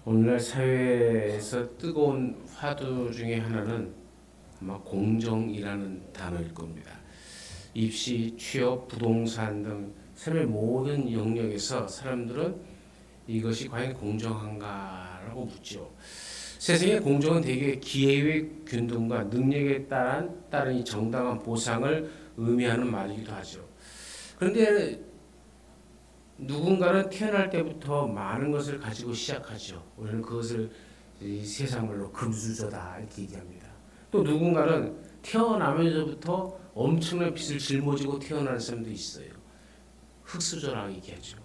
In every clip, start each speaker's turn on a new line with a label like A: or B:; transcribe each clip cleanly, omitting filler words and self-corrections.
A: 오늘날 사회에서 뜨거운 화두 중에 하나는 아마 공정이라는 단어일 겁니다. 입시, 취업, 부동산 등 삶의 모든 영역에서 사람들은 이것이 과연 공정한가라고 묻죠. 세상의 공정은 대개 기회의 균등과 능력에 따른 이 정당한 보상을 의미하는 말이기도 하죠. 그런데 누군가는 태어날 때부터 많은 것을 가지고 시작하죠. 우리는 그것을 이 세상말로 금수저다 이렇게 얘기합니다. 또 누군가는 태어나면서부터 엄청난 빚을 짊어지고 태어나는 사람도 있어요. 흙수저라고 얘기하죠.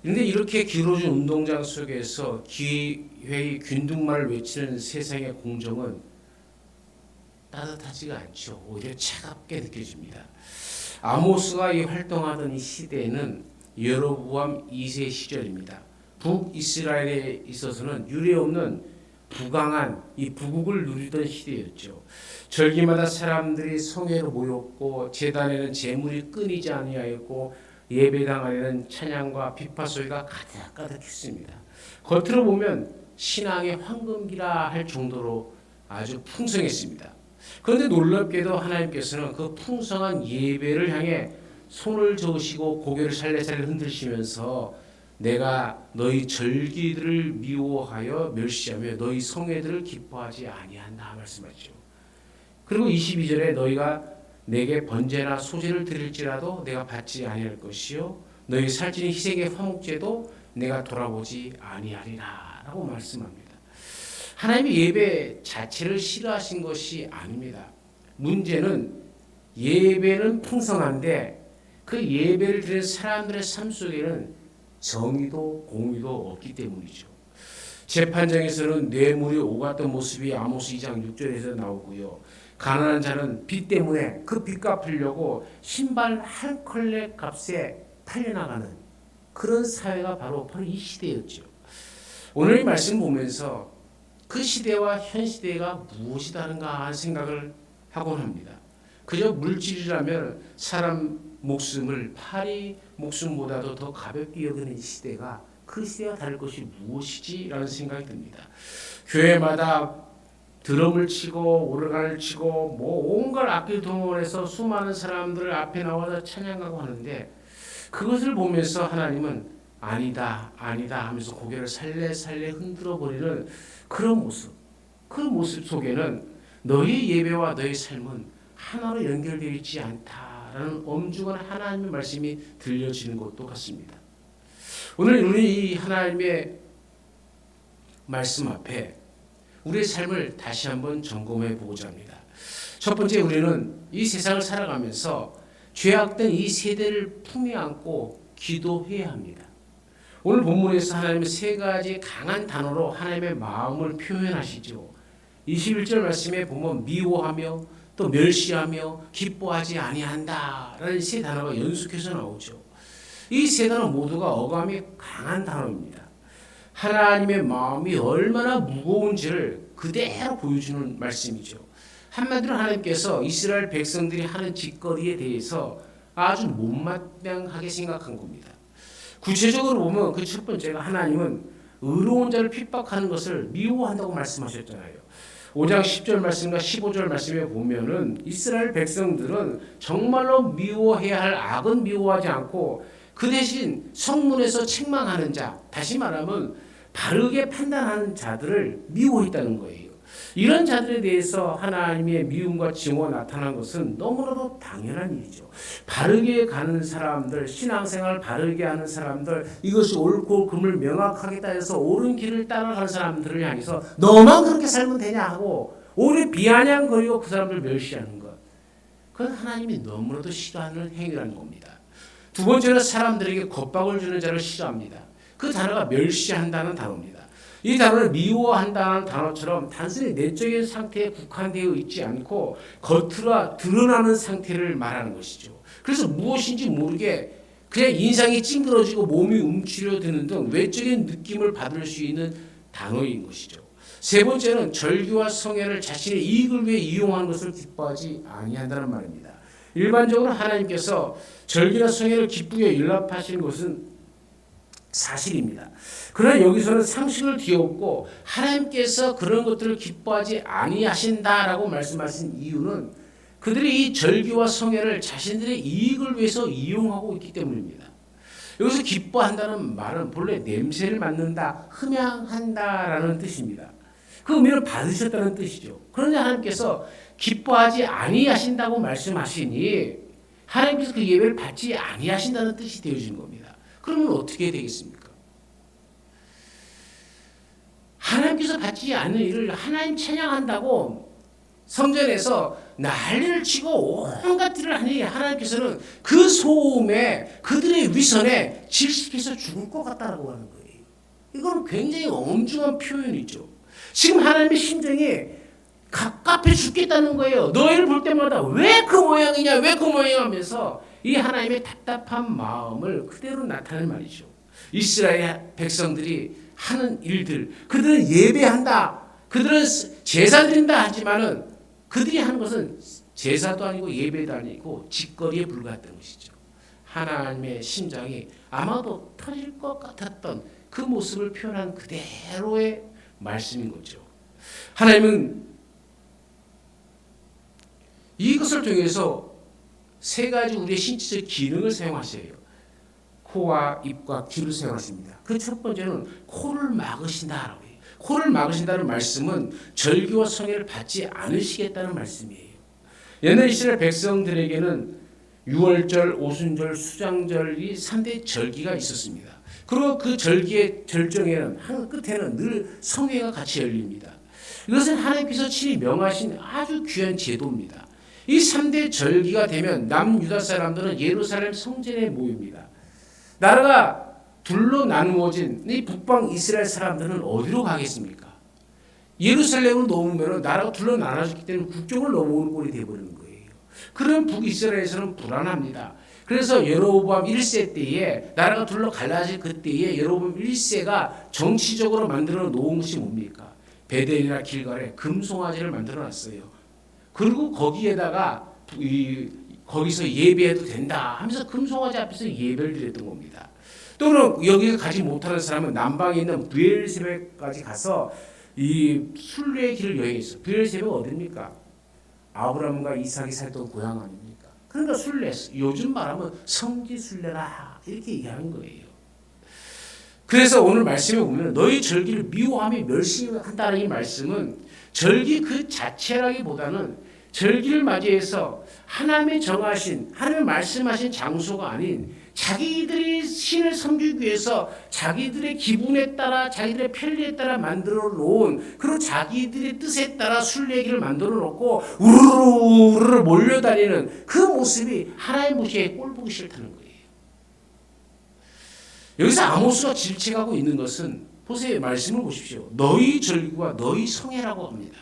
A: 그런데 이렇게 기울어진 운동장 속에서 기회의 균등만을 외치는 세상의 공정은 따뜻하지가 않죠. 오히려 차갑게 느껴집니다. 아모스가 활동하던 이 시대에는 여로보암 2세 시절입니다. 북이스라엘에 있어서는 유례없는 부강한 이 부국을 누리던 시대였죠. 절기마다 사람들이 성회로 모였고 제단에는 제물이 끊이지 아니하였고 예배당 안에는 찬양과 비파 소리가 가득가득했습니다. 겉으로 보면 신앙의 황금기라 할 정도로 아주 풍성했습니다. 그런데 놀랍게도 하나님께서는 그 풍성한 예배를 향해 손을 저으시고 고개를 살레살레 흔들시면서 내가 너희 절기들을 미워하여 멸시하며 너희 성회들을 기뻐하지 아니한다 말씀하죠. 그리고 22절에 너희가 내게 번제나 소제를 드릴지라도 내가 받지 아니할 것이요 너희 살찌는 희생의 화목제도 내가 돌아보지 아니하리라 라고 말씀합니다. 하나님이 예배 자체를 싫어하신 것이 아닙니다. 문제는 예배는 풍성한데 그 예배를 드리는 사람들의 삶 속에는 정의도 공의도 없기 때문이죠. 재판장에서는 뇌물이 오갔던 모습이 아모스 2장 6절에서 나오고요. 가난한 자는 빚 때문에 그 빚 갚으려고 신발 한 컬레 값에 팔려나가는 그런 사회가 바로 이 시대였죠. 오늘 이 말씀 보면서 그 시대와 현 시대가 무엇이 다른가 하는 생각을 하곤 합니다. 그저 물질이라면 사람 목숨을 파리 목숨보다도 더 가볍게 여기는 시대가 그 시대와 다를 것이 무엇이지? 라는 생각이 듭니다. 교회마다 드럼을 치고 오르간을 치고 온갖 악기를 동원해서 수많은 사람들 앞에 나와서 찬양하고 하는데 그것을 보면서 하나님은 아니다 아니다 하면서 고개를 살레살레 흔들어 버리는 그런 모습, 그 모습 속에는 너희 예배와 너희 삶은 하나로 연결되어 있지 않다라는 엄중한 하나님의 말씀이 들려지는 것도 같습니다. 오늘 우리 이 하나님의 말씀 앞에 우리의 삶을 다시 한번 점검해 보고자 합니다. 첫 번째, 우리는 이 세상을 살아가면서 죄악된 이 세대를 품에 안고 기도해야 합니다. 오늘 본문에서 하나님은 세 가지 강한 단어로 하나님의 마음을 표현하시죠. 21절 말씀에 보면 미워하며 또 멸시하며 기뻐하지 아니한다라는 세 단어가 연속해서 나오죠. 이 세 단어 모두가 어감이 강한 단어입니다. 하나님의 마음이 얼마나 무거운지를 그대로 보여주는 말씀이죠. 한마디로 하나님께서 이스라엘 백성들이 하는 짓거리에 대해서 아주 못마땅하게 생각한 겁니다. 구체적으로 보면 그 첫 번째가 하나님은 의로운 자를 핍박하는 것을 미워한다고 말씀하셨잖아요. 5장 10절 말씀과 15절 말씀에 보면은 이스라엘 백성들은 정말로 미워해야 할 악은 미워하지 않고 그 대신 성문에서 책망하는 자, 다시 말하면 바르게 판단하는 자들을 미워했다는 거예요. 이런 자들에 대해서 하나님의 미움과 증오가 나타난 것은 너무나도 당연한 일이죠. 바르게 가는 사람들, 신앙생활 바르게 하는 사람들, 이것이 옳고 그름을 명확하게 따져서 옳은 길을 따라가는 사람들을 향해서 너만 그렇게 살면 되냐 하고 오히려 비아냥거리고 그 사람들을 멸시하는 것. 그건 하나님이 너무나도 싫어하는 행위라는 겁니다. 두 번째는 사람들에게 겁박을 주는 자를 싫어합니다. 그 단어가 멸시한다는 단어입니다. 이 단어를 미워한다는 단어처럼 단순히 내적인 상태에 국한되어 있지 않고 겉으로 드러나는 상태를 말하는 것이죠. 그래서 무엇인지 모르게 그냥 인상이 찡그러지고 몸이 움츠려드는 등 외적인 느낌을 받을 수 있는 단어인 것이죠. 세 번째는 절기와 성회를 자신의 이익을 위해 이용하는 것을 기뻐하지 아니한다는 말입니다. 일반적으로 하나님께서 절기나 성회를 기쁘게 연락하시는 것은 사실입니다. 그러나 여기서는 상식을 뒤엎고 하나님께서 그런 것들을 기뻐하지 아니하신다라고 말씀하신 이유는 그들이 이 절기와 성회를 자신들의 이익을 위해서 이용하고 있기 때문입니다. 여기서 기뻐한다는 말은 본래 냄새를 맡는다, 흠향한다라는 뜻입니다. 그 의미를 받으셨다는 뜻이죠. 그런데 하나님께서 기뻐하지 아니하신다고 말씀하시니 하나님께서 그 예배를 받지 아니하신다는 뜻이 되어진 겁니다. 그러면 어떻게 되겠습니까? 하나님께서 받지 않는 일을 하나님 찬양한다고 성전에서 난리를 치고 온갖 일을 하니 하나님께서는 그 소음에 그들의 위선에 질식해서 죽을 것 같다라고 하는 거예요. 이건 굉장히 엄중한 표현이죠. 지금 하나님의 심정이 갑갑해 죽겠다는 거예요. 너희를 볼 때마다 왜 그 모양이냐, 왜 그 모양 하면서 이 하나님의 답답한 마음을 그대로 나타내는 말이죠. 이스라엘 백성들이 하는 일들, 그들은 예배한다, 그들은 제사 드린다 하지만은 그들이 하는 것은 제사도 아니고 예배도 아니고 짓거리에 불과했던 것이죠. 하나님의 심장이 아마도 터질 것 같았던 그 모습을 표현한 그대로의 말씀인 거죠. 하나님은 이것을 통해서 세 가지 우리의 신체적 기능을 사용하셔요. 코와 입과 귀를 사용하십니다. 그 첫 번째는 코를 막으신다라고 해요. 코를 막으신다는 말씀은 절기와 성회를 받지 않으시겠다는 말씀이에요. 옛날 이스라엘 백성들에게는 유월절, 오순절, 수장절이 3대 절기가 있었습니다. 그리고 그 절기의 절정에는 한 끝에는 늘 성회가 같이 열립니다. 이것은 하나님께서 친히 명하신 아주 귀한 제도입니다. 이 3대 절기가 되면 남유다 사람들은 예루살렘 성전에 모입니다. 나라가 둘로 나누어진 이 북방 이스라엘 사람들은 어디로 가겠습니까? 예루살렘으로 넘으면 나라가 둘로 나눠졌기 때문에 국경을 넘어오는 꼴이 되어버리는 거예요. 그런 북이스라엘에서는 불안합니다. 그래서 여로보암 1세 때에 나라가 둘로 갈라질 그때에 여로보암 1세가 정치적으로 만들어 놓은 것이 뭡니까? 베델이나 길갈에 금송아지를 만들어 놨어요. 그리고 거기에다가 거기서 예배해도 된다 하면서 금송아지 앞에서 예배를 드렸던 겁니다. 또는 여기서 가지 못하는 사람은 남방에 있는 브엘세백까지 가서 이 순례의 길을 여행했어. 브엘세백 어디입니까? 아브라함과 이삭이 살던 고향 아닙니까? 그러니까 순례, 요즘 말하면 성지 순례라 이렇게 얘기하는 거예요. 그래서 오늘 말씀에 보면 너희 절기를 미워하며 멸시한다는 이 말씀은 절기 그 자체라기보다는 절기를 맞이해서 하나님의 정하신, 하나님의 말씀하신 장소가 아닌 자기들이 신을 섬기기 위해서 자기들의 기분에 따라 자기들의 편리에 따라 만들어 놓은 그리고 자기들의 뜻에 따라 순례길을 만들어 놓고 우르르 몰려다니는 그 모습이 하나님 보시기에 꼴보기 싫다는 거예요. 여기서 아모스가 질책하고 있는 것은 보세요. 말씀을 보십시오. 너희 절기와 너희 성회라고 합니다.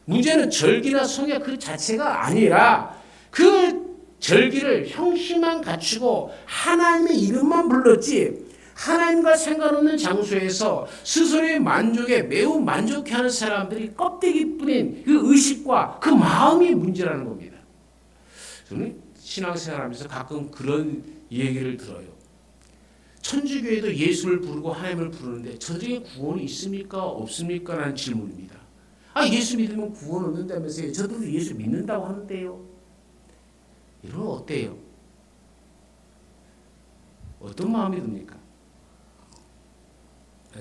A: 문제는 절기나 성회 그 자체가 아니라 그 절기를 형식만 갖추고 하나님의 이름만 불렀지 하나님과 상관없는 장소에서 스스로의 만족에 매우 만족해하는 사람들이 껍데기뿐인 그 의식과 그 마음이 문제라는 겁니다. 저는 신앙생활하면서 가끔 그런 얘기를 들어요. 천주교에도 예수를 부르고 하나님을 부르는데 저들에게 구원이 있습니까? 없습니까? 라는 질문입니다. 예수 믿으면 구원 얻는다면서요. 저들도 예수 믿는다고 하는데요. 이러면 어때요? 어떤 마음이 듭니까?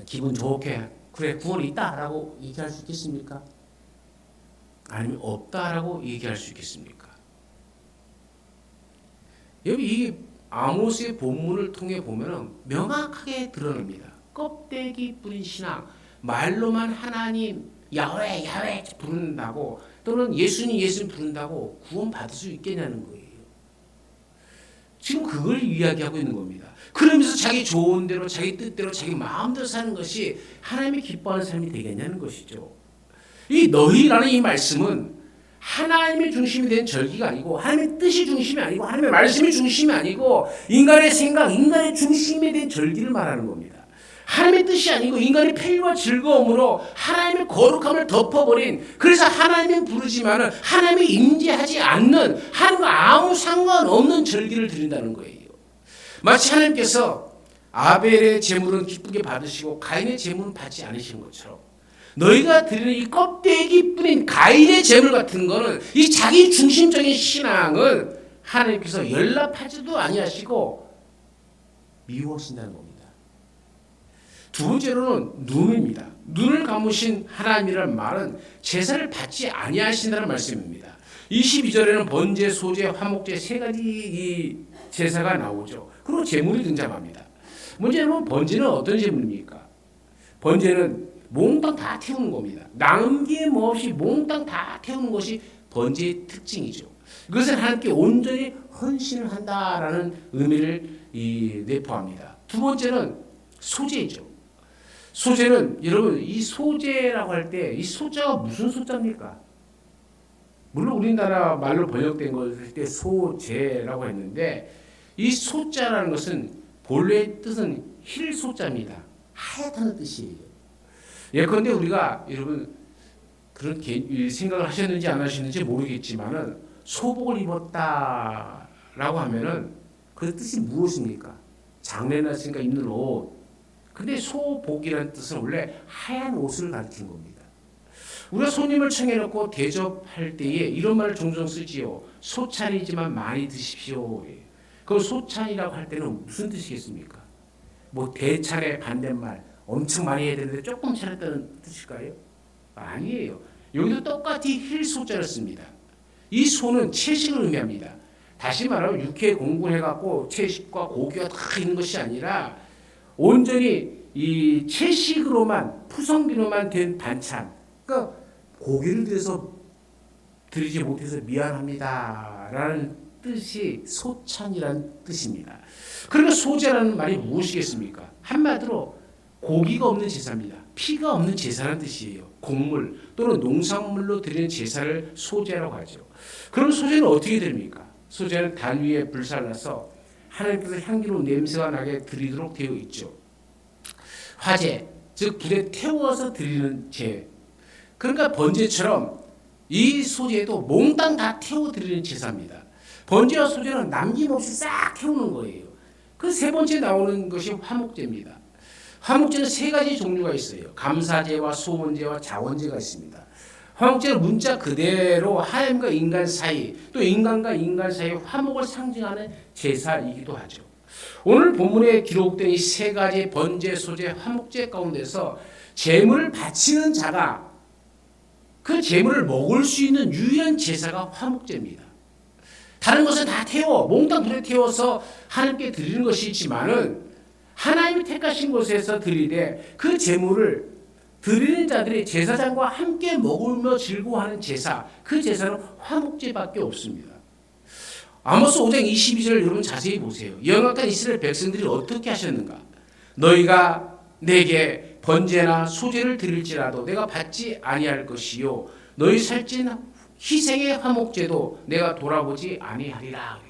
A: 기분 좋게 그래 구원이 있다라고 얘기할 수 있겠습니까? 아니면 없다라고 얘기할 수 있겠습니까? 여기 이 아모스의 본문을 통해 보면 명확하게 드러납니다. 껍데기 뿌린 신앙, 말로만 하나님 야훼 야훼 부른다고 또는 예수님 부른다고 구원 받을 수 있겠냐는 거예요. 지금 그걸 이야기하고 있는 겁니다. 그러면서 자기 좋은 대로 자기 뜻대로 자기 마음대로 사는 것이 하나님이 기뻐하는 삶이 되겠냐는 것이죠. 이 너희라는 이 말씀은 하나님의 중심이 된 절기가 아니고 하나님의 뜻이 중심이 아니고 하나님의 말씀이 중심이 아니고 인간의 생각, 인간의 중심에 된 절기를 말하는 겁니다. 하나님의 뜻이 아니고 인간의 편리와 즐거움으로 하나님의 거룩함을 덮어버린 그래서 하나님은 부르지만은 하나님이 임재하지 않는 하나님과 아무 상관없는 절기를 드린다는 거예요. 마치 하나님께서 아벨의 제물은 기쁘게 받으시고 가인의 제물은 받지 않으시는 것처럼 너희가 드리는 이 껍데기뿐인 가인의 제물 같은 거는 이 자기 중심적인 신앙은 하나님께서 연락하지도 아니하시고 미워하신다는 겁니다. 두 번째로는 눈입니다. 눈을 감으신 하나님이라는 말은 제사를 받지 아니하신다는 말씀입니다. 22절에는 번제, 소제, 화목제 세 가지 이 제사가 나오죠. 그리고 제물이 등장합니다. 문제는 번제는 어떤 제물입니까? 번제는 몽땅 다 태우는 겁니다. 남김없이 몽땅 다 태우는 것이 번제의 특징이죠. 이것은 하나님께 온전히 헌신을 한다라는 의미를 내포합니다. 두 번째는 소제이죠. 소제는 여러분 이 소제라고 할 때 이 소자가 무슨 소자입니까? 물론 우리나라 말로 번역된 것일 때 소제라고 했는데 이 소자라는 것은 본래 뜻은 힐 소자입니다. 하얗다는 뜻이에요. 예컨대 우리가 여러분 그런 생각을 하셨는지 안 하셨는지 모르겠지만은 소복을 입었다라고 하면은 그 뜻이 무엇입니까? 장례 났으니까 입는 옷. 근데 소복이라는 뜻은 원래 하얀 옷을 가리키는 겁니다. 우리가 손님을 청해놓고 대접할 때에 이런 말을 종종 쓰지요. 소찬이지만 많이 드십시오. 그럼 소찬이라고 할 때는 무슨 뜻이겠습니까? 뭐 대찬의 반대말 엄청 많이 해야 되는데 조금 차렸다는 뜻일까요? 아니에요. 여기도 똑같이 힐소자를 씁니다. 이 소는 채식을 의미합니다. 다시 말하면 육회 공군해갖고 채식과 고기가 다 있는 것이 아니라 온전히 이 채식으로만 푸성비로만 된 반찬. 그러니까 고기를 들여서 드리지 못해서 미안합니다라는 뜻이 소찬이라는 뜻입니다. 그러니까 소제라는 말이 무엇이겠습니까? 한마디로 고기가 없는 제사입니다. 피가 없는 제사라는 뜻이에요. 곡물 또는 농산물로 드리는 제사를 소제라고 하죠. 그럼 소제는 어떻게 드립니까? 소제는 단 위에 불살라서 하나님께서 향기로운 냄새가 나게 드리도록 되어 있죠. 화제, 즉 불에 태워서 드리는 제. 그러니까 번제처럼 이 소제도 몽땅 다 태워 드리는 제사입니다. 번제와 소제는 남김없이 싹 태우는 거예요. 그 세 번째 나오는 것이 화목제입니다. 화목제는 세 가지 종류가 있어요. 감사제와 소원제와 자원제가 있습니다. 화목제는 문자 그대로 하나님과 인간 사이 또 인간과 인간 사이의 화목을 상징하는 제사이기도 하죠. 오늘 본문에 기록된 이 세 가지 번제, 소제, 화목제 가운데서 제물을 바치는 자가 그 제물을 먹을 수 있는 유일한 제사가 화목제입니다. 다른 것은 다 태워 몽땅 불에 태워서 하나님께 드리는 것이 있지만은 하나님이 택하신 곳에서 드리되 그 제물을 드리는 자들이 제사장과 함께 먹으며 즐거워하는 제사, 그 제사는 화목제밖에 없습니다. 아모스 5장 22절 여러분 자세히 보세요. 영악한 이스라엘 백성들이 어떻게 하셨는가? 너희가 내게 번제나 소제를 드릴지라도 내가 받지 아니할 것이요 너희 살찐 희생의 화목제도 내가 돌아보지 아니하리라.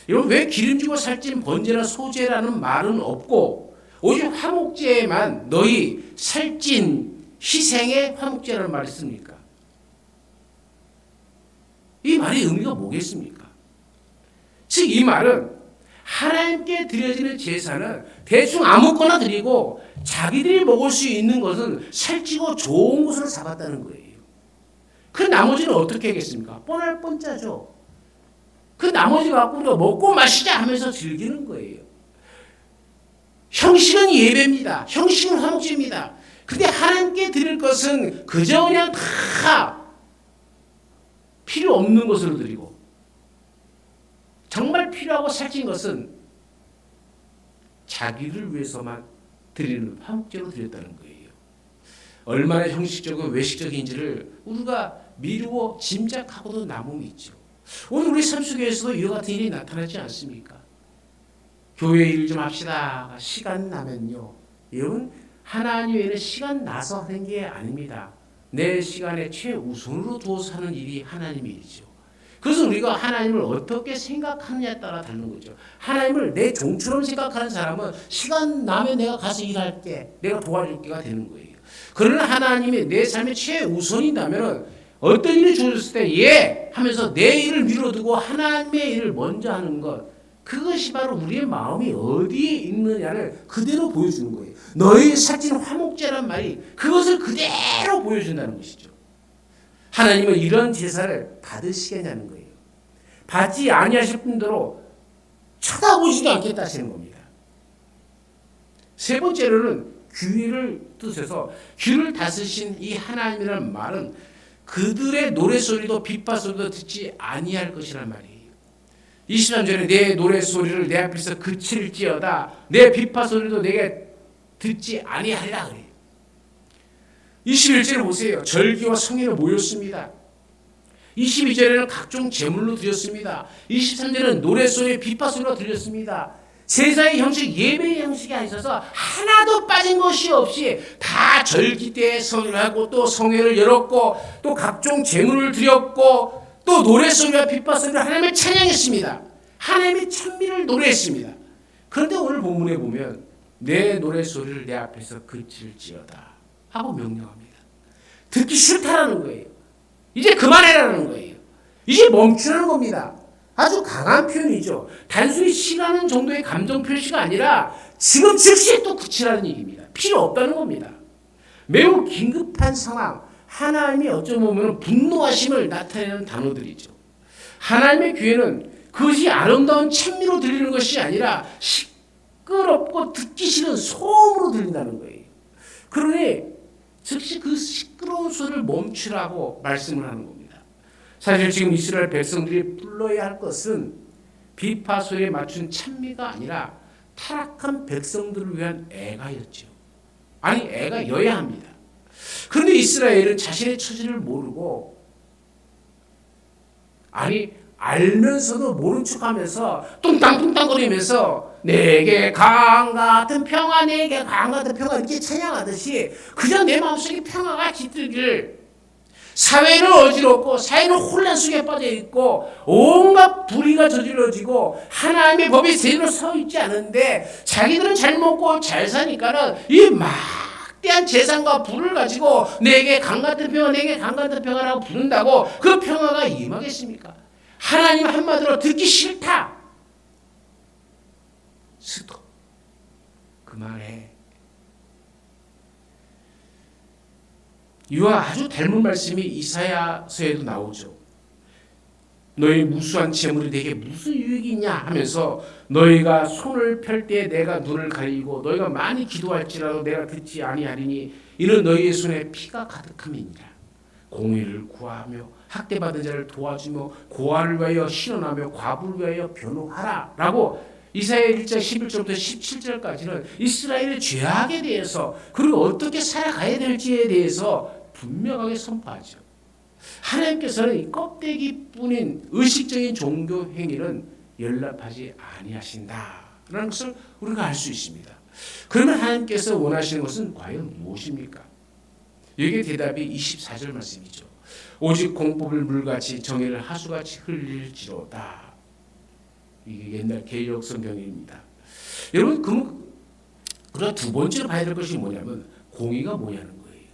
A: 여러분 왜 기름지고 살찐 번제나 소제라는 말은 없고 오직 화목제에만 너희 살찐 희생의 화목제라는 말을 씁니까? 이 말의 의미가 뭐겠습니까? 즉 이 말은 하나님께 드려지는 제사는 대충 아무거나 드리고 자기들이 먹을 수 있는 것은 살찌고 좋은 것으로 잡았다는 거예요. 그 나머지는 어떻게 하겠습니까? 뻔할 뻔짜죠. 그 나머지 갖고 우리가 먹고 마시자 하면서 즐기는 거예요. 형식은 예배입니다. 형식은 화목제입니다. 근데 하나님께 드릴 것은 그저 그냥 다 필요 없는 것으로 드리고 정말 필요하고 살찐 것은 자기를 위해서만 드리는 화목제로 드렸다는 거예요. 얼마나 형식적이고 외식적인지를 우리가 미루어 짐작하고도 남음이 있죠. 오늘 우리 삶 속에서도 이와 같은 일이 나타나지 않습니까? 교회 일 좀 합시다. 시간 나면요. 여러분 하나님 외에는 시간 나서 하는 게 아닙니다. 내 시간에 최우선으로 두어서 하는 일이 하나님의 일이죠. 그래서 우리가 하나님을 어떻게 생각하느냐에 따라 다른 거죠. 하나님을 내 종처럼 생각하는 사람은 시간 나면 내가 가서 일할게, 내가 도와줄게가 되는 거예요. 그러나 하나님이 내 삶의 최우선이라면 어떤 일이 주어졌을 때 예! 하면서 내 일을 미뤄두고 하나님의 일을 먼저 하는 것, 그것이 바로 우리의 마음이 어디에 있느냐를 그대로 보여주는 거예요. 너희 살찐 화목제란 말이 그것을 그대로 보여준다는 것이죠. 하나님은 이런 제사를 받으시겠냐는 거예요. 받지 아니하실 분대로 쳐다보지도 않겠다 하시는 겁니다. 세 번째로는 귀를 뜻해서 귀를 다스신 이 하나님이라는 말은 그들의 노래소리도 비파소리도 듣지 아니할 것이란 말이에요. 23절에 내 노래소리를 내 앞에서 그칠지어다 내 비파소리도 내게 듣지 아니하리라 그래요. 21절에 보세요. 절기와 성회로 모였습니다. 22절에는 각종 제물로 드렸습니다. 23절에는 노래소리 비파소리가 들렸습니다. 제사의 형식, 예배의 형식이 있어서 하나도 빠진 것이 없이 다 절기 때 성회를 하고 또 성회를 열었고 또 각종 제물을 드렸고 또 노래소리와 비파소리로 하나님을 찬양했습니다. 하나님의 찬미를 노래했습니다. 그런데 오늘 본문에 보면 내 노래소리를 내 앞에서 그칠지어다 하고 명령합니다. 듣기 싫다라는 거예요. 이제 그만해라는 거예요. 이제 멈추라는 겁니다. 아주 강한 표현이죠. 단순히 싫어하는 정도의 감정 표시가 아니라 지금 즉시 또 그치라는 얘기입니다. 필요 없다는 겁니다. 매우 긴급한 상황, 하나님이 어쩌면 보면 분노하심을 나타내는 단어들이죠. 하나님의 귀에는 그것이 아름다운 찬미로 들리는 것이 아니라 시끄럽고 듣기 싫은 소음으로 들린다는 거예요. 그러니 즉시 그 시끄러운 소리를 멈추라고 말씀을 하는 겁니다. 사실 지금 이스라엘 백성들이 불러야 할 것은 비파소리에 맞춘 찬미가 아니라 타락한 백성들을 위한 애가였죠. 아니 애가여야 합니다. 그런데 이스라엘은 자신의 처지를 모르고 아니 알면서도 모른 척하면서 뚱땅뚱땅거리면서 내게 강 같은 평화 내게 강 같은 평화 이렇게 찬양하듯이 그저 내 마음속에 평화가 깃들기를 사회를 어지럽고 사회는 혼란 속에 빠져있고 온갖 불의가 저질러지고 하나님의 법이 제대로 서 있지 않은데 자기들은 잘 먹고 잘 사니까는 이 막대한 재산과 부를 가지고 내게 강 같은 평화 내게 강 같은 평화라고 부른다고 그 평화가 임하겠습니까? 하나님 한마디로 듣기 싫다. 스톱. 그만해. 이와 아주 닮은 말씀이 이사야서에도 나오죠. 너희 무수한 재물이 내게 무슨 유익이 있냐 하면서 너희가 손을 펼 때 내가 눈을 가리고 너희가 많이 기도할지라도 내가 듣지 아니하리니 이는 너희의 손에 피가 가득함이니라. 공의를 구하며 학대받은 자를 도와주며 고아를 위하여 신원하며 과부를 위하여 변호하라 라고 이사야 1장 11절부터 17절까지는 이스라엘의 죄악에 대해서 그리고 어떻게 살아가야 될지에 대해서 분명하게 선포하죠. 하나님께서는 이 껍데기뿐인 의식적인 종교 행위는 연락하지 아니하신다라는 것을 우리가 알 수 있습니다. 그러면 하나님께서 원하시는 것은 과연 무엇입니까? 여기에 대답이 24절 말씀이죠. 오직 공법을 물같이 정의를 하수같이 흘릴지로다. 이게 옛날 개역 성경입니다. 여러분 그럼 두 번째로 봐야 될 것이 뭐냐면 공의가 뭐냐는 거예요.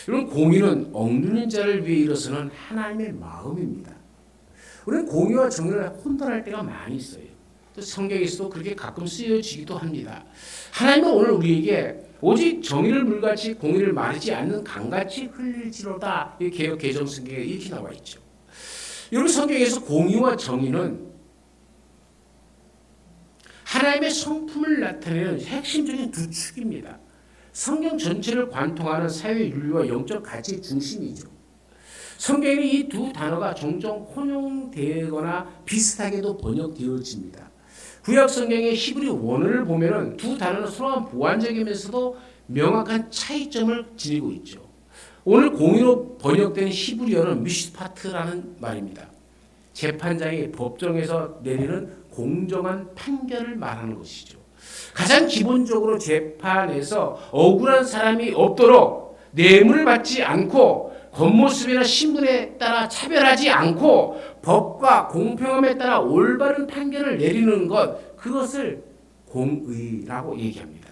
A: 여러분 공의는 억누르는 자를 위해 일어서는 하나님의 마음입니다. 우리는 공의와 정의를 혼돈할 때가 많이 있어요. 또 성경에서도 그렇게 가끔 쓰여지기도 합니다. 하나님은 오늘 우리에게 오직 정의를 물같이 공의를 마르지 않는 강같이 흘릴지로다. 이 개역 개정 성경에 이렇게 나와 있죠. 여러분 성경에서 공의와 정의는 하나님의 성품을 나타내는 핵심적인 두 축입니다. 성경 전체를 관통하는 사회 윤리와 영적 가치의 중심이죠. 성경에 이 두 단어가 종종 혼용되거나 비슷하게도 번역되어집니다. 구약 성경의 히브리 원어를 보면은 두 단어는 서로 보완적이면서도 명확한 차이점을 지니고 있죠. 오늘 공의로 번역된 히브리어는 미슈파트라는 말입니다. 재판장이 법정에서 내리는 공정한 판결을 말하는 것이죠. 가장 기본적으로 재판에서 억울한 사람이 없도록 뇌물을 받지 않고 겉모습이나 신분에 따라 차별하지 않고 법과 공평함에 따라 올바른 판결을 내리는 것, 그것을 공의라고 얘기합니다.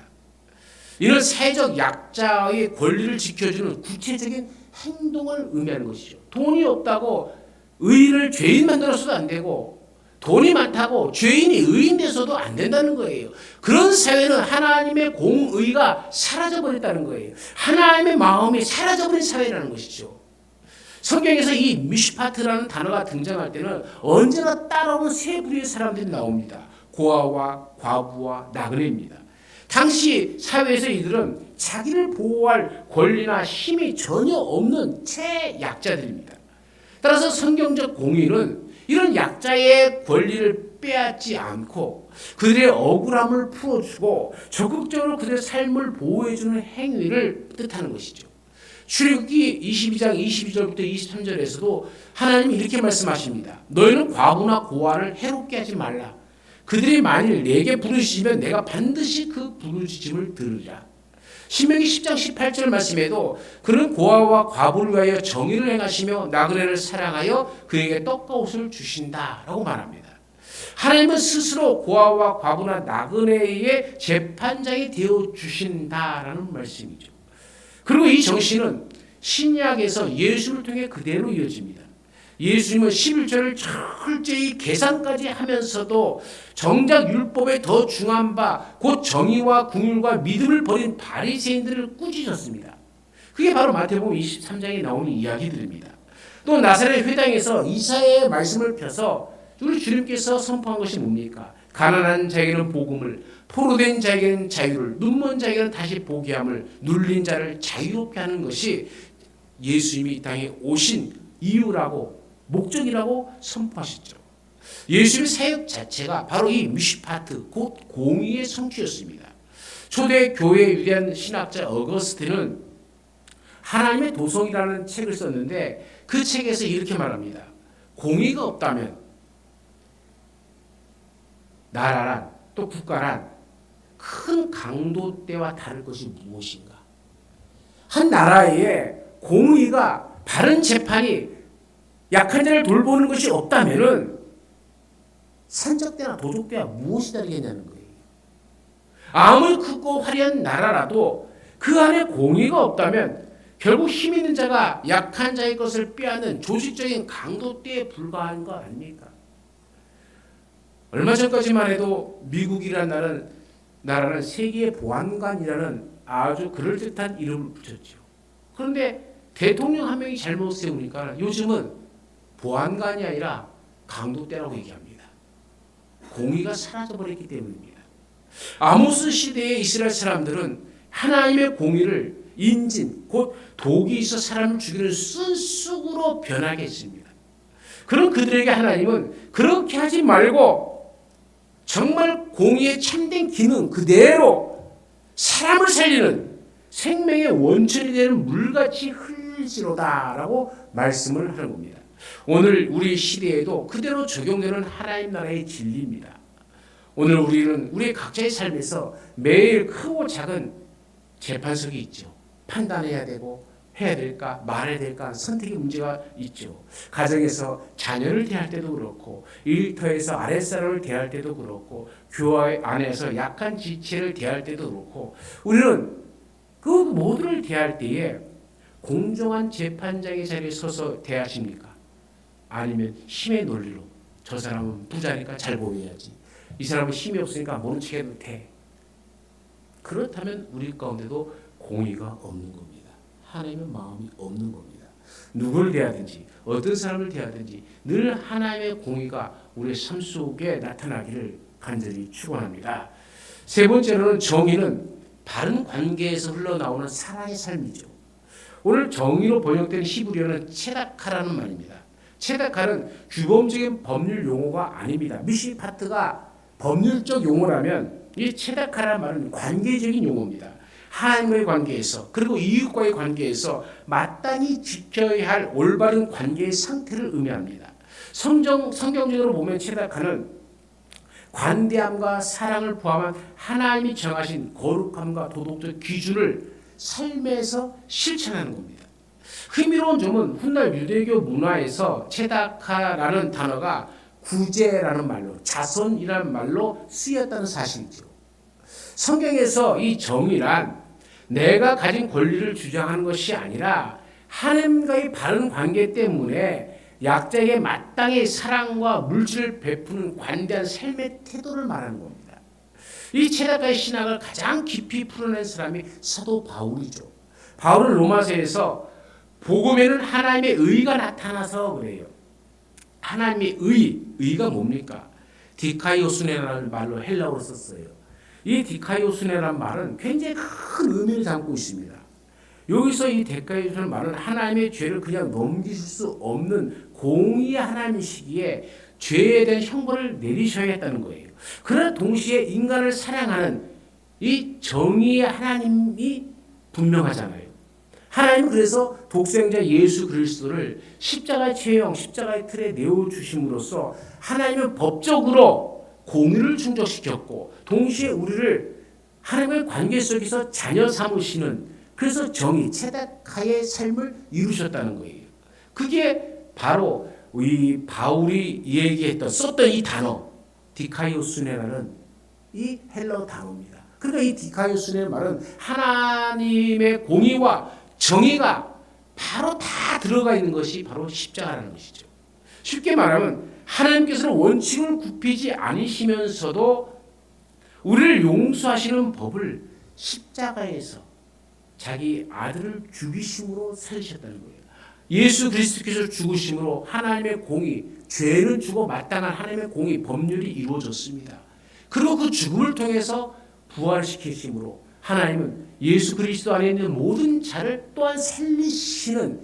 A: 이는 사회적 약자의 권리를 지켜주는 구체적인 행동을 의미하는 것이죠. 돈이 없다고 의인을 죄인 만들어서도 안 되고 돈이 많다고 죄인이 의인 돼서도 안 된다는 거예요. 그런 사회는 하나님의 공의가 사라져버렸다는 거예요. 하나님의 마음이 사라져버린 사회라는 것이죠. 성경에서 이 미슈파트라는 단어가 등장할 때는 언제나 따라오는 세 부류의 사람들이 나옵니다. 고아와 과부와 나그네입니다. 당시 사회에서 이들은 자기를 보호할 권리나 힘이 전혀 없는 최약자들입니다. 따라서 성경적 공의는 이런 약자의 권리를 빼앗지 않고 그들의 억울함을 풀어주고 적극적으로 그들의 삶을 보호해주는 행위를 뜻하는 것이죠. 출애굽기 22장 22절부터 23절에서도 하나님이 이렇게 말씀하십니다. 너희는 과부나 고아를 해롭게 하지 말라. 그들이 만일 내게 부르짖으면 내가 반드시 그 부르짖음을 들으리라. 신명기 10장 18절 말씀에도 그는 고아와 과부를 위하여 정의를 행하시며 나그네를 사랑하여 그에게 떡과 옷을 주신다라고 말합니다. 하나님은 스스로 고아와 과부나 나그네의 재판장이 되어 주신다라는 말씀이죠. 그리고 이 정신은 신약에서 예수를 통해 그대로 이어집니다. 예수님은 11절을 철저히 계산까지 하면서도 정작 율법에 더 중한 바 곧 정의와 긍휼과 믿음을 버린 바리새인들을 꾸짖었습니다. 그게 바로 마태복음 23장에 나오는 이야기들입니다. 또 나사렛 회당에서 이사야의 말씀을 펴서 우리 주님께서 선포한 것이 뭡니까? 가난한 자에게는 복음을, 포로된 자에게는 자유를, 눈먼 자에게는 다시 보게 함을, 눌린 자를 자유롭게 하는 것이 예수님이 이 땅에 오신 이유라고, 목적이라고 선포하셨죠. 예수님의 사역 자체가 바로 이 미슈파트, 곧 공의의 성취였습니다. 초대 교회의 위대한 신학자 어거스틴은 하나님의 도성이라는 책을 썼는데 그 책에서 이렇게 말합니다. 공의가 없다면 나라란 또 국가란 큰 강도 때와 다를 것이 무엇인가? 한 나라에 공의가 바른 재판이 약한 자를 돌보는 것이 없다면은 산적대나 도적대와 무엇이 다르겠냐는 거예요. 아무리 크고 화려한 나라라도 그 안에 공의가 없다면 결국 힘 있는 자가 약한 자의 것을 빼앗는 조직적인 강도때에 불과한 거 아닙니까? 얼마 전까지만 해도 미국이라는 나라는 세계의 보안관이라는 아주 그럴듯한 이름을 붙였죠. 그런데 대통령 한 명이 잘못 세우니까 요즘은 보안관이 아니라 강도때라고 얘기합니다. 공의가 사라져버렸기 때문입니다. 아모스 시대의 이스라엘 사람들은 하나님의 공의를 인진, 곧 독이 있어 사람을 죽이는 쓴쑥으로 변하게 했습니다. 그런 그들에게 하나님은 그렇게 하지 말고 정말 공의의 참된 기능 그대로 사람을 살리는 생명의 원천이 되는 물같이 흘리시로다라고 말씀을 하는 겁니다. 오늘 우리 시대에도 그대로 적용되는 하나님 나라의 진리입니다. 오늘 우리는 우리 각자의 삶에서 매일 크고 작은 재판석이 있죠. 판단해야 되고 해야 될까 말해야 될까 선택의 문제가 있죠. 가정에서 자녀를 대할 때도 그렇고 일터에서 아랫사람을 대할 때도 그렇고 교회 안에서 약한 지체를 대할 때도 그렇고 우리는 그 모두를 대할 때에 공정한 재판장의 자리에 서서 대하십니까? 아니면 힘의 논리로 저 사람은 부자니까 잘 보여야지 이 사람은 힘이 없으니까 모른 척해도 돼. 그렇다면 우리 가운데도 공의가 없는 겁니다. 하나님의 마음이 없는 겁니다. 누구를 대하든지 어떤 사람을 대하든지 늘 하나님의 공의가 우리의 삶 속에 나타나기를 간절히 축원합니다. 세 번째로는 정의는 바른 관계에서 흘러나오는 사랑의 삶이죠. 오늘 정의로 번역된 히브리어는 체다카라는 말입니다. 체다카는 규범적인 법률 용어가 아닙니다. 미시파트가 법률적 용어라면 이 체다카라는 말은 관계적인 용어입니다. 하나님과의 관계에서 그리고 이웃과의 관계에서 마땅히 지켜야 할 올바른 관계의 상태를 의미합니다. 성경적으로 보면 체다카는 관대함과 사랑을 포함한 하나님이 정하신 거룩함과 도덕적 기준을 삶에서 실천하는 겁니다. 흥미로운 점은 훗날 유대교 문화에서 체다카라는 단어가 구제라는 말로 자선이라는 말로 쓰였다는 사실이죠. 성경에서 이 정의란 내가 가진 권리를 주장하는 것이 아니라 하나님과의 바른 관계 때문에 약자에게 마땅히 사랑과 물질을 베푸는 관대한 삶의 태도를 말하는 겁니다. 이 체다카의 신학을 가장 깊이 풀어낸 사람이 사도 바울이죠. 바울은 로마서에서 복음에는 하나님의 의가 나타나서 그래요. 하나님의 의가 뭡니까? 디카이오스네라는 말로 헬라어로 썼어요. 이 디카이오스네라는 말은 굉장히 큰 의미를 담고 있습니다. 여기서 이 디카이오스네라는 말은 하나님의 죄를 그냥 넘기실 수 없는 공의의 하나님이시기에 죄에 대한 형벌을 내리셔야겠다는 거예요. 그러나 동시에 인간을 사랑하는 이 정의의 하나님이 분명하잖아요. 하나님은 그래서 독생자 예수 그리스도를 십자가의 죄형, 십자가의 틀에 내어주심으로써 하나님은 법적으로 공의를 충족시켰고 동시에 우리를 하나님의 관계 속에서 자녀 삼으시는 그래서 정의, 체다카의 삶을 이루셨다는 거예요. 그게 바로 이 바울이 얘기했던 썼던 이 단어 디카이오스네라는 이 헬라어 단어입니다. 그러니까 이 디카이오스네의 말은 하나님의 공의와 정의가 바로 다 들어가 있는 것이 바로 십자가라는 것이죠. 쉽게 말하면 하나님께서는 원칙을 굽히지 않으시면서도 우리를 용서하시는 법을 십자가에서 자기 아들을 죽이심으로 살리셨다는 거예요. 예수 그리스도께서 죽으심으로 하나님의 공의, 죄는 죽어 마땅한 하나님의 공의, 법률이 이루어졌습니다. 그리고 그 죽음을 통해서 부활시키심으로 하나님은 예수 그리스도 안에 있는 모든 자를 또한 살리시는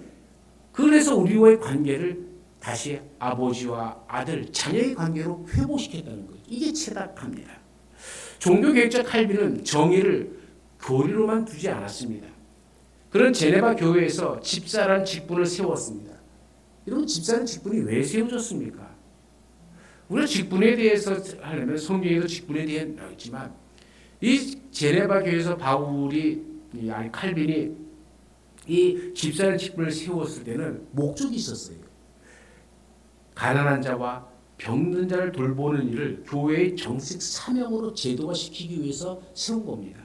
A: 그래서 우리와의 관계를 다시 아버지와 아들, 자녀의 관계로 회복시켰다는 거예요. 이게 체다카입니다. 종교개혁자 칼빈은 정의를 교리로만 두지 않았습니다. 그런 제네바 교회에서 집사라는 직분을 세웠습니다. 여러분 집사는 직분이 왜 세워졌습니까? 우리가 직분에 대해서 하려면 성경에도 직분에 대해 나있지만 이 제네바 교회에서 칼빈이 이 집사라는 직분을 세웠을 때는 목적이 있었어요. 가난한 자와 병든 자를 돌보는 일을 교회의 정식 사명으로 제도화시키기 위해서 세운 겁니다.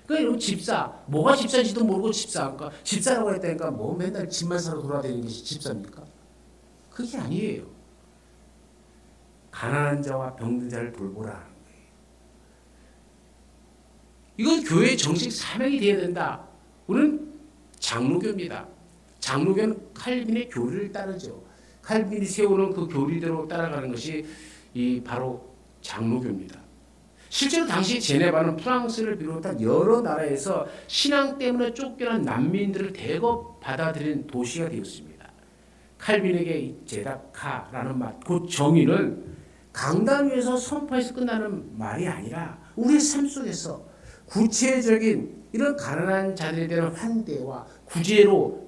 A: 그러니까 여러분 집사, 뭐가 집사인지도 모르고 집사할까? 집사라고 했다니까 뭐 맨날 집만 사러 돌아다니는 것이 집사입니까? 그게 아니에요. 가난한 자와 병든 자를 돌보라는 거예요. 이건 교회의 정식 사명이 되어야 된다. 우리는 장로교입니다. 장로교는 칼빈의 교리를 따르죠. 칼빈이 세우는 그 교리대로 따라가는 것이 바로 장로교입니다. 실제로 당시 제네바는 프랑스를 비롯한 여러 나라에서 신앙 때문에 쫓겨난 난민들을 대거 받아들인 도시가 되었습니다. 칼빈에게 이 제다카라는 말, 그 정의는 강단 위에서 선포해서 끝나는 말이 아니라 우리의 삶 속에서 구체적인 이런 가난한 자들에 대한 환대와 구제로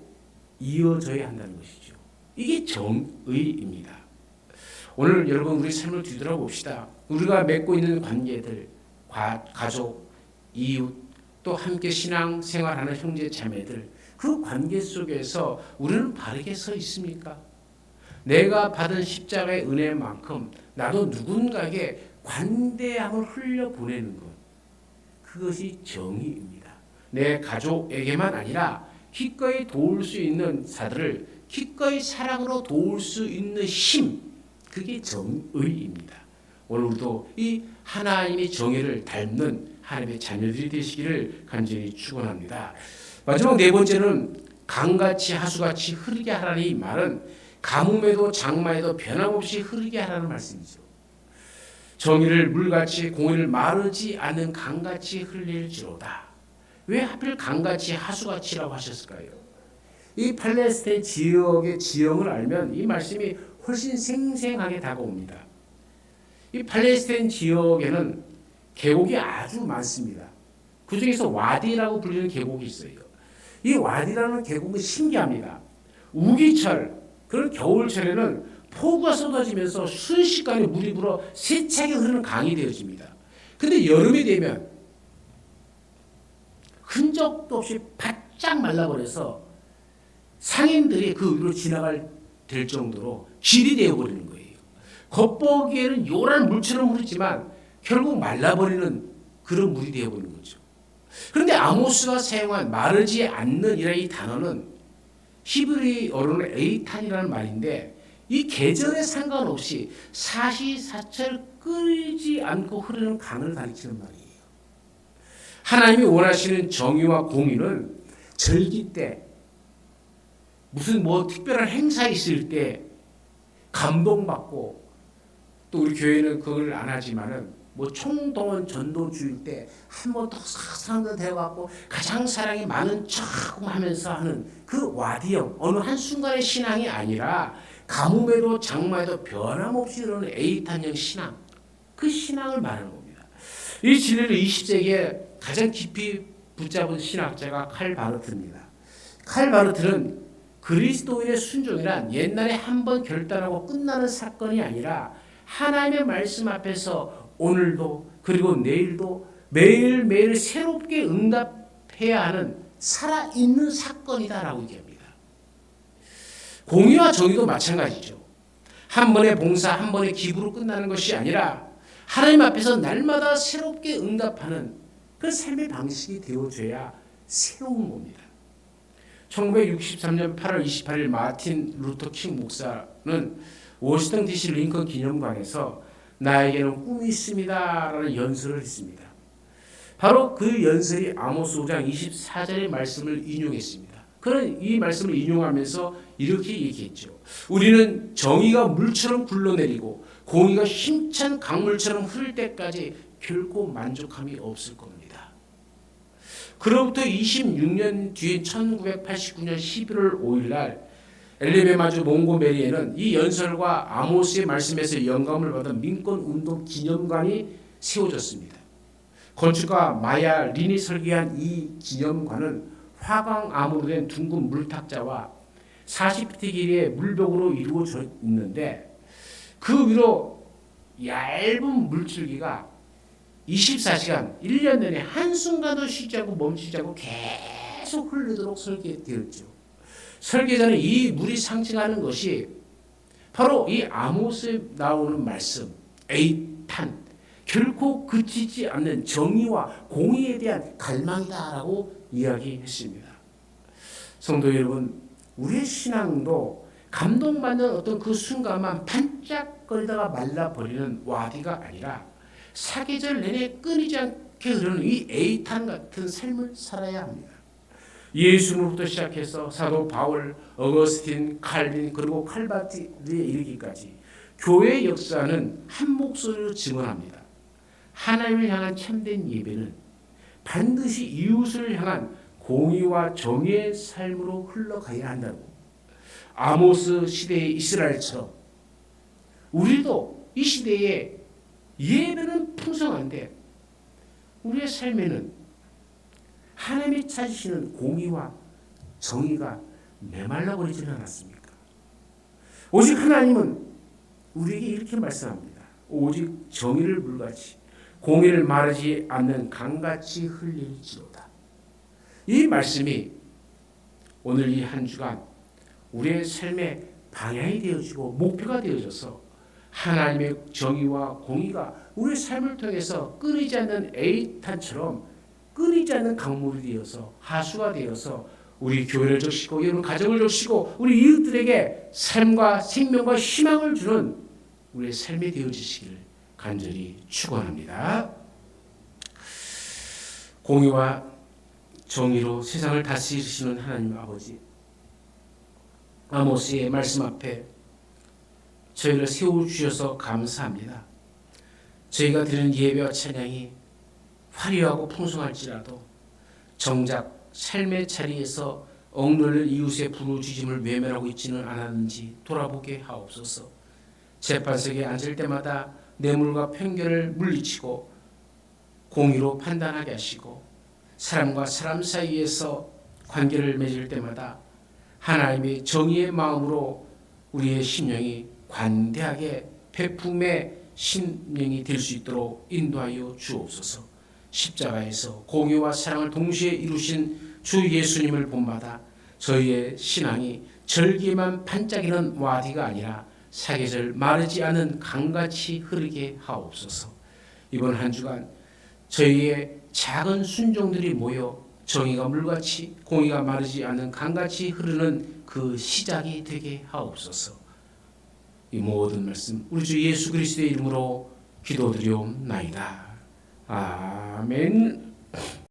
A: 이어져야 한다는 것이죠. 이게 정의입니다. 오늘 여러분 우리 삶을 뒤돌아봅시다. 우리가 맺고 있는 관계들, 가족, 이웃, 또 함께 신앙생활하는 형제 자매들 그 관계 속에서 우리는 바르게 서 있습니까? 내가 받은 십자가의 은혜만큼 나도 누군가에게 관대함을 흘려보내는 것 그것이 정의입니다. 내 가족에게만 아니라 기꺼이 도울 수 있는 자들을 기꺼이 사랑으로 도울 수 있는 힘 그게 정의입니다. 오늘도 이 하나님의 정의를 닮는 하나님의 자녀들이 되시기를 간절히 축원합니다. 마지막 네 번째는 강같이 하수같이 흐르게 하라는 이 말은 가뭄에도 장마에도 변함없이 흐르게 하라는 말씀이죠. 정의를 물같이 공의를 마르지 않는 강같이 흘릴지로다. 왜 하필 강같이 하수같이라고 하셨을까요? 이 팔레스타인 지역의 지형을 알면 이 말씀이 훨씬 생생하게 다가옵니다. 이 팔레스타인 지역에는 계곡이 아주 많습니다. 그 중에서 와디라고 불리는 계곡이 있어요. 이 와디라는 계곡은 신기합니다. 우기철, 그런 겨울철에는 폭우가 쏟아지면서 순식간에 물이 불어 세차게 흐르는 강이 되어집니다. 근데 여름이 되면 흔적도 없이 바짝 말라버려서 상인들이 그 위로 지나갈 될 정도로 길이 되어버리는 거예요. 겉보기에는 요란 물처럼 흐르지만 결국 말라버리는 그런 물이 되어버리는 거죠. 그런데 아모스가 사용한 마르지 않는 이라는 이 단어는 히브리어로는 에이탄이라는 말인데 이 계절에 상관없이 사시사철 끊이지 않고 흐르는 강을 가리키는 말이에요. 하나님이 원하시는 정의와 공의는 절기 때, 무슨 특별한 행사 있을 때 감동받고, 또 우리 교회는 그걸 안 하지만은 총동원 전도 주일 때 한 번 더 사람들 데려가고 가장 사랑이 많은 척 하면서 하는 그 와디형, 어느 한순간의 신앙이 아니라 가뭄에도 장마에도 변함없이 이러는 에이탄형 신앙, 그 신앙을 말하는 겁니다. 이 진리를 20세기에 가장 깊이 붙잡은 신학자가 칼 바르트입니다. 칼 바르트는 그리스도인의 순종이란 옛날에 한 번 결단하고 끝나는 사건이 아니라 하나님의 말씀 앞에서 오늘도 그리고 내일도 매일매일 새롭게 응답해야 하는 살아있는 사건이다라고 얘기합니다. 공의와 정의도 마찬가지죠. 한 번의 봉사, 한 번의 기부로 끝나는 것이 아니라 하나님 앞에서 날마다 새롭게 응답하는 그 삶의 방식이 되어줘야 새로운 겁니다. 1963년 8월 28일 마틴 루터 킹 목사는 워싱턴 DC 링컨 기념관에서 나에게는 꿈이 있습니다 라는 연설을 했습니다. 바로 그 연설이 아모스 5장 24절의 말씀을 인용했습니다. 그는 이 말씀을 인용하면서 이렇게 얘기했죠. 우리는 정의가 물처럼 굴러내리고 공의가 힘찬 강물처럼 흐를 때까지 결코 만족함이 없을 겁니다. 그로부터 26년 뒤인 1989년 11월 5일 날 엘리베마주 몽고메리에는 이 연설과 아모스의 말씀에서 영감을 받은 민권운동 기념관이 세워졌습니다. 건축가 마야 린이 설계한 이 기념관은 화강암으로 된 둥근 물탁자와 40피트 길이의 물벽으로 이루어져 있는데 그 위로 얇은 물줄기가 24시간 1년 내내 한순간도 쉬지 않고 멈추지 않고 계속 흐르도록 설계되었죠. 설계자는 이 물이 상징하는 것이 바로 이 아모스에 나오는 말씀, 에이탄, 결코 그치지 않는 정의와 공의에 대한 갈망이다라고 이야기했습니다. 성도 여러분, 우리의 신앙도 감동받는 어떤 그 순간만 반짝거리다가 말라버리는 와디가 아니라 사계절 내내 끊이지 않게 흐르는 이 에이탄 같은 삶을 살아야 합니다. 예수님부터 시작해서 사도 바울, 어거스틴, 칼빈 그리고 칼바티에 이르기까지 교회의 역사는 한 목소리로 증언합니다. 하나님을 향한 참된 예배는 반드시 이웃을 향한 공의와 정의의 삶으로 흘러가야 한다고. 아모스 시대의 이스라엘처럼 우리도 이 시대에 예배는 풍성한데 우리의 삶에는 하나님이 찾으시는 공의와 정의가 메말라 버리지는 않았습니까? 오직 하나님은 우리에게 이렇게 말씀합니다. 오직 정의를 물같이 공의를 마르지 않는 강같이 흘릴지로다. 이 말씀이 오늘 이 한 주간 우리의 삶의 방향이 되어지고 목표가 되어져서 하나님의 정의와 공의가 우리의 삶을 통해서 끊이지 않는 에이탄처럼 끊이지 않는 강물이 되어서 하수가 되어서 우리 교회를 적시고 여러분 가정을 적시고 우리 이웃들에게 삶과 생명과 희망을 주는 우리의 삶이 되어지시기를 간절히 축원합니다. 공의와 정의로 세상을 다스리시는 하나님 아버지, 아모스의 말씀 앞에 저희를 세워주셔서 감사합니다. 저희가 드리는 예배와 찬양이 화려하고 풍성할지라도 정작 삶의 자리에서 억눌릴 이웃의 부르짖음을 외면하고 있지는 않았는지 돌아보게 하옵소서. 재판석에 앉을 때마다 뇌물과 편견을 물리치고 공의로 판단하게 하시고 사람과 사람 사이에서 관계를 맺을 때마다 하나님의 정의의 마음으로 우리의 심령이 관대하게 베품의 심령이 될 수 있도록 인도하여 주옵소서. 십자가에서 공의와 사랑을 동시에 이루신 주 예수님을 본받아 저희의 신앙이 절기에만 반짝이는 와디가 아니라 사계절 마르지 않은 강같이 흐르게 하옵소서. 이번 한 주간 저희의 작은 순종들이 모여 정의가 물같이 공의가 마르지 않은 강같이 흐르는 그 시작이 되게 하옵소서. 이 모든 말씀 우리 주 예수 그리스도의 이름으로 기도드리옵나이다. 아멘.